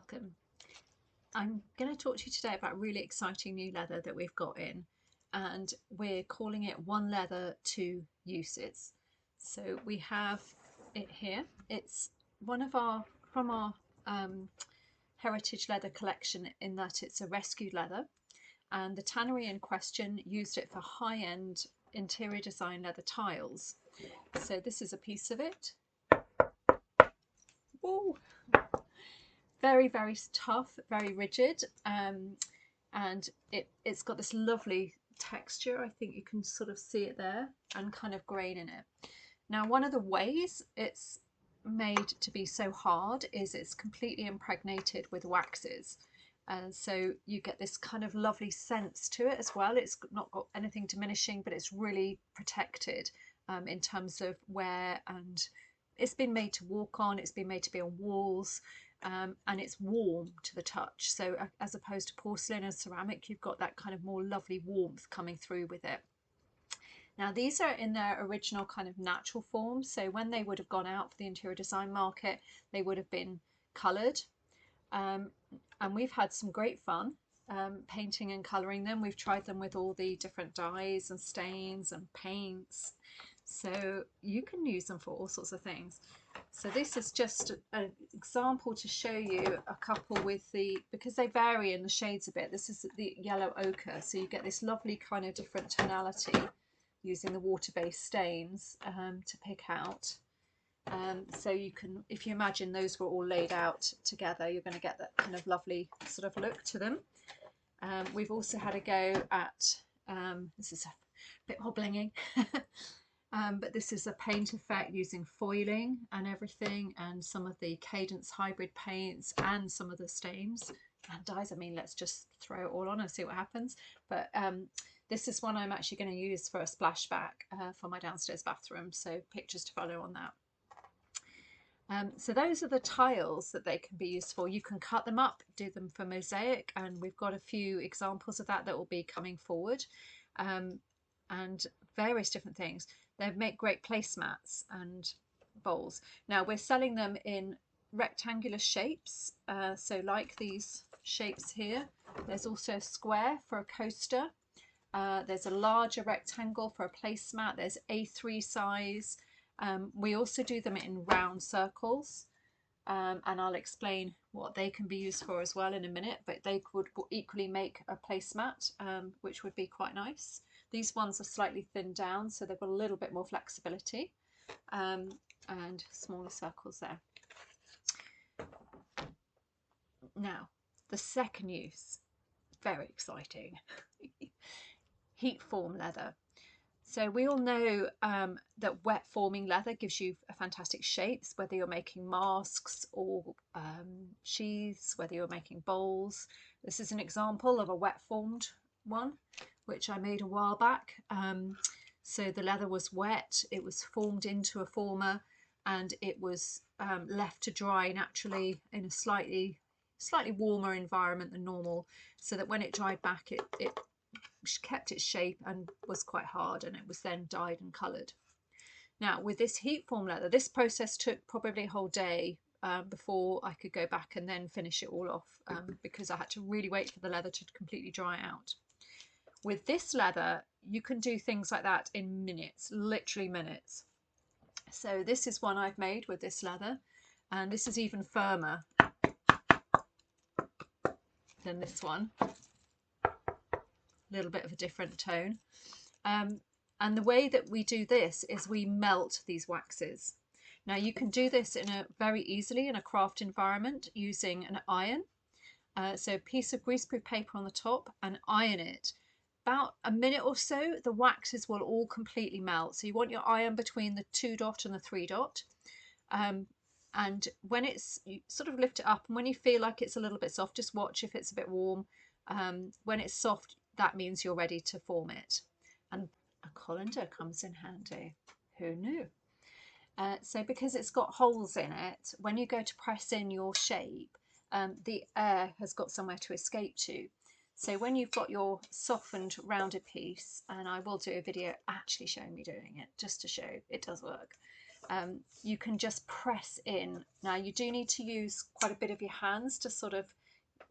welcome. I'm going to talk to you today about a really exciting new leather that we've got in, and we're calling it One Leather, Two Uses. So we have it here. It's one of our heritage leather collection, in that it's a rescued leather, and the tannery in question used it for high-end interior design leather tiles. So this is a piece of it. Whoa. Very, very tough, very rigid, and it's got this lovely texture. I think you can sort of see it there, and kind of grain in it. Now, one of the ways it's made to be so hard is it's completely impregnated with waxes, and so you get this kind of lovely sense to it as well. It's not got anything diminishing, but it's really protected in terms of wear, and it's been made to walk on, it's been made to be on walls. And it's warm to the touch. So as opposed to porcelain and ceramic, you've got that kind of more lovely warmth coming through with it. Now, these are in their original kind of natural form. So when they would have gone out for the interior design market, they would have been coloured. And we've had some great fun painting and colouring them. We've tried them with all the different dyes and stains and paints. So you can use them for all sorts of things. So this is just an example to show you a couple with because they vary in the shades a bit. This is the yellow ochre, so you get this lovely kind of different tonality using the water-based stains to pick out. So you can, if you imagine those were all laid out together, you're going to get that kind of lovely sort of look to them. We've also had a go at, this is a bit hobblinging, but this is a paint effect using foiling and everything, and some of the Cadence hybrid paints and some of the stains and dyes. I mean, let's just throw it all on and see what happens. But this is one I'm actually going to use for a splashback for my downstairs bathroom, so pictures to follow on that. So those are the tiles that they can be used for. You can cut them up, do them for mosaic, and we've got a few examples of that will be coming forward, and various different things. They make great placemats and bowls. Now we're selling them in rectangular shapes, so like these shapes here. There's also a square for a coaster. There's a larger rectangle for a placemat. There's A3 size. We also do them in round circles, and I'll explain what they can be used for as well in a minute, but they could equally make a placemat, which would be quite nice. These ones are slightly thinned down, so they've got a little bit more flexibility, and smaller circles there. Now, the second use, very exciting, heat form leather. So we all know that wet forming leather gives you fantastic shapes, whether you're making masks or sheaths, whether you're making bowls. This is an example of a wet formed one, which I made a while back. So the leather was wet, it was formed into a former, and it was left to dry naturally in a slightly warmer environment than normal, so that when it dried back, it kept its shape and was quite hard, and it was then dyed and coloured. Now with this heat form leather, this process took probably a whole day before I could go back and then finish it all off, because I had to really wait for the leather to completely dry out. With this leather, you can do things like that in minutes, literally minutes. So this is one I've made with this leather, and this is even firmer than this one. A little bit of a different tone. And the way that we do this is we melt these waxes. Now you can do this very easily in a craft environment using an iron. So a piece of greaseproof paper on the top, and iron it. About a minute or so, the waxes will all completely melt. So you want your iron between the 2 dot and the 3 dot. And when you sort of lift it up, and when you feel like it's a little bit soft, just watch if it's a bit warm. When it's soft, that means you're ready to form it. And a colander comes in handy. Who knew? So because it's got holes in it, when you go to press in your shape, the air has got somewhere to escape to. So when you've got your softened rounded piece, and I will do a video actually showing me doing it just to show it does work, you can just press in. Now you do need to use quite a bit of your hands to sort of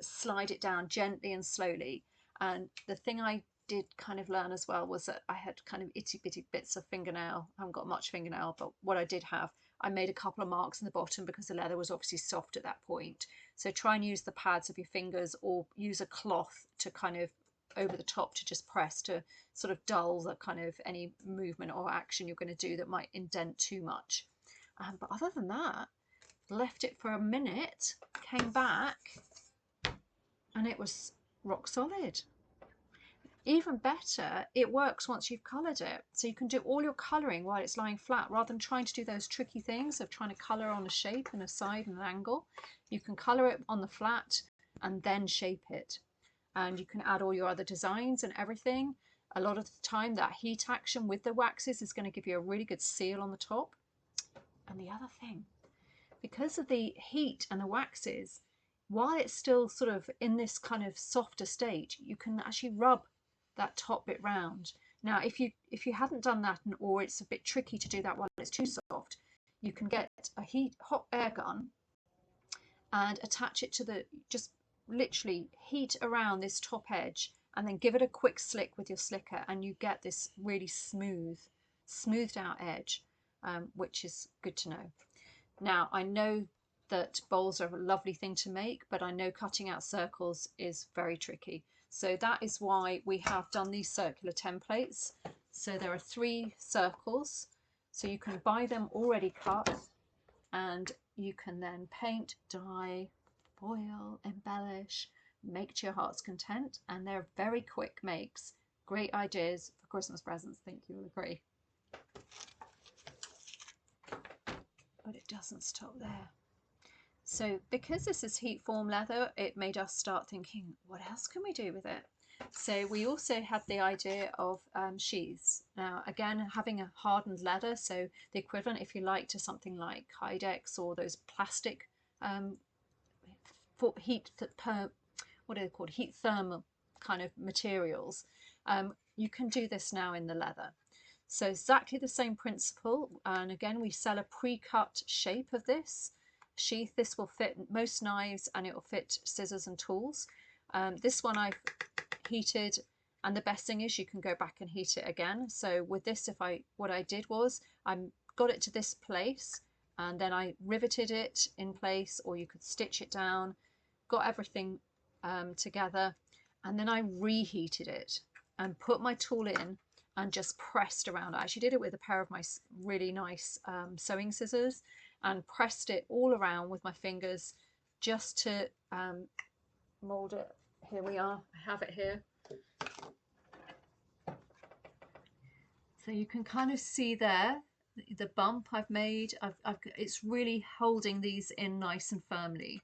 slide it down gently and slowly. And the thing I did kind of learn as well was that I had kind of itty bitty bits of fingernail. I haven't got much fingernail, but what I did have, I made a couple of marks in the bottom because the leather was obviously soft at that point. So try and use the pads of your fingers or use a cloth to kind of over the top to just press to sort of dull the kind of any movement or action you're going to do that might indent too much. But other than that, left it for a minute, came back, and it was rock solid. Even better, it works once you've coloured it. So you can do all your colouring while it's lying flat rather than trying to do those tricky things of trying to colour on a shape and a side and an angle. You can colour it on the flat and then shape it. And you can add all your other designs and everything. A lot of the time that heat action with the waxes is going to give you a really good seal on the top. And the other thing, because of the heat and the waxes, while it's still sort of in this kind of softer state, you can actually rub that top bit round. Now, if you hadn't done that, or it's a bit tricky to do that while it's too soft, you can get a hot air gun and attach it to the, just literally heat around this top edge and then give it a quick slick with your slicker, and you get this really smoothed out edge, which is good to know. Now, I know that bowls are a lovely thing to make, but I know cutting out circles is very tricky. So that is why we have done these circular templates. So there are 3 circles. So you can buy them already cut, and you can then paint, dye, foil, embellish, make to your heart's content. And they're very quick makes. Great ideas for Christmas presents. I think you will agree. But it doesn't stop there. So because this is heat form leather, it made us start thinking, what else can we do with it? So we also had the idea of sheaths. Now, again, having a hardened leather, so the equivalent, if you like, to something like Kydex or those plastic heat thermal kind of materials, you can do this now in the leather. So exactly the same principle, and again we sell a pre-cut shape of this sheath. This will fit most knives and it will fit scissors and tools. This one I've heated, and the best thing is you can go back and heat it again. So with this, what I did was I got it to this place and then I riveted it in place, or you could stitch it down, got everything together, and then I reheated it and put my tool in and just pressed around. I actually did it with a pair of my really nice sewing scissors and pressed it all around with my fingers just to mold it. Here we are, I have it here. So you can kind of see there the bump I've made. It's really holding these in nice and firmly.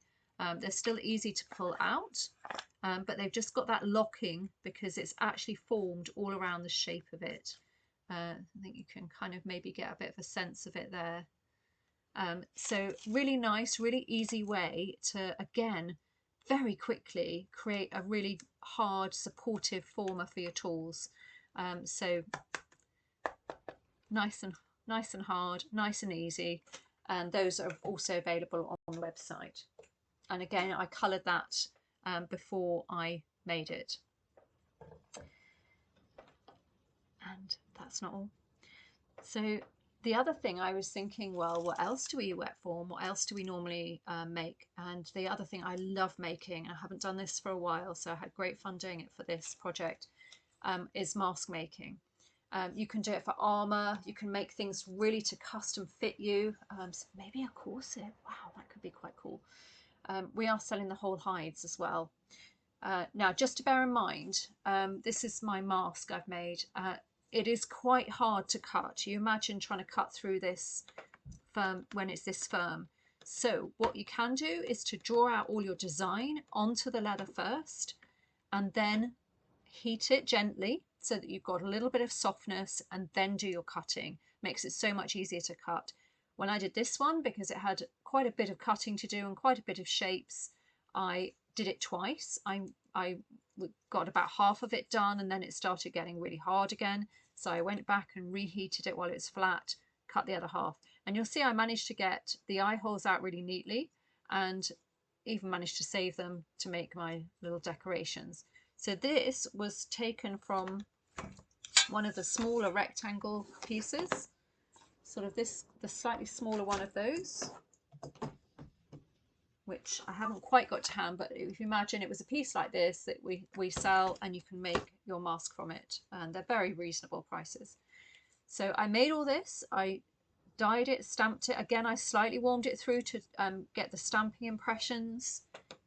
They're still easy to pull out, but they've just got that locking because it's actually formed all around the shape of it. I think you can kind of maybe get a bit of a sense of it there. So really nice, really easy way to, again, very quickly create a really hard supportive former for your tools. So nice and hard, nice and easy, and those are also available on the website. And again, I coloured that before I made it. And that's not all. So the other thing I was thinking, well, what else do we wet form? What else do we normally make? And the other thing I love making, I haven't done this for a while, so I had great fun doing it for this project, is mask making. You can do it for armour. You can make things really to custom fit you. So maybe a corset. Wow, that could be quite cool. We are selling the whole hides as well. Now, just to bear in mind, this is my mask I've made. It is quite hard to cut. You imagine trying to cut through this firm when it's this firm. So what you can do is to draw out all your design onto the leather first and then heat it gently so that you've got a little bit of softness, and then do your cutting. Makes it so much easier to cut. When I did this one, because it had quite a bit of cutting to do and quite a bit of shapes, I did it twice. I got about half of it done, and then it started getting really hard again. So I went back and reheated it while it was flat, cut the other half. And you'll see I managed to get the eye holes out really neatly, and even managed to save them to make my little decorations. So this was taken from one of the smaller rectangle pieces, sort of this, the slightly smaller one of those, which I haven't quite got to hand, but if you imagine it was a piece like this that we sell, and you can make your mask from it, and they're very reasonable prices. So I made all this, I dyed it, stamped it. Again, I slightly warmed it through to get the stamping impressions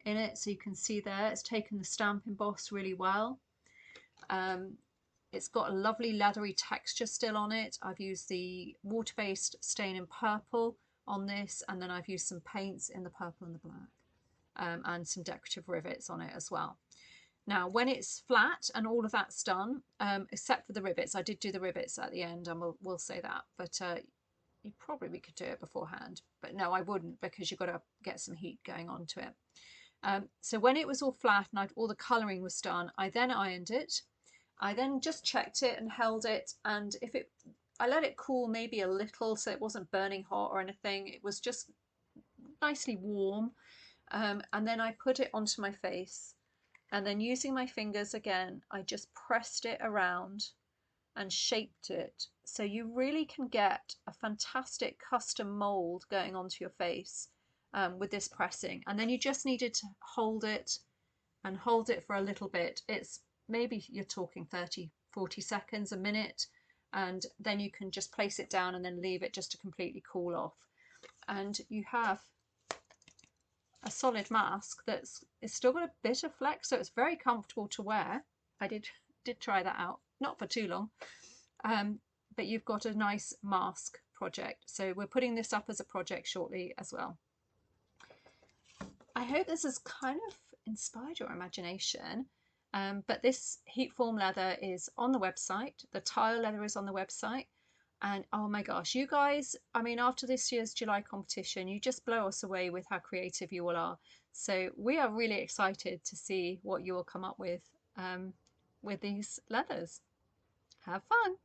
in it. So you can see there, it's taken the stamp emboss really well. It's got a lovely leathery texture still on it. I've used the water-based stain in purple on this, and then I've used some paints in the purple and the black, and some decorative rivets on it as well. Now, when it's flat and all of that's done, except for the rivets, I did do the rivets at the end, and we'll say that, but you probably could do it beforehand. But no, I wouldn't, because you've got to get some heat going on to it. So when it was all flat and all the colouring was done, I then ironed it. I then just checked it and held it, and I let it cool maybe a little, so it wasn't burning hot or anything. It was just nicely warm. And then I put it onto my face, and then using my fingers again, I just pressed it around and shaped it. So you really can get a fantastic custom mold going onto your face with this pressing. And then you just needed to hold it and hold it for a little bit. It's maybe you're talking 30-40 seconds, a minute, and then you can just place it down and then leave it just to completely cool off, and you have a solid mask it's still got a bit of flex, so it's very comfortable to wear. I did try that out, not for too long, but you've got a nice mask project. So we're putting this up as a project shortly as well. I hope this has kind of inspired your imagination. But this heat form leather is on the website. The tile leather is on the website. And oh my gosh, you guys, I mean, after this year's July competition, you just blow us away with how creative you all are. So we are really excited to see what you will come up with these leathers. Have fun.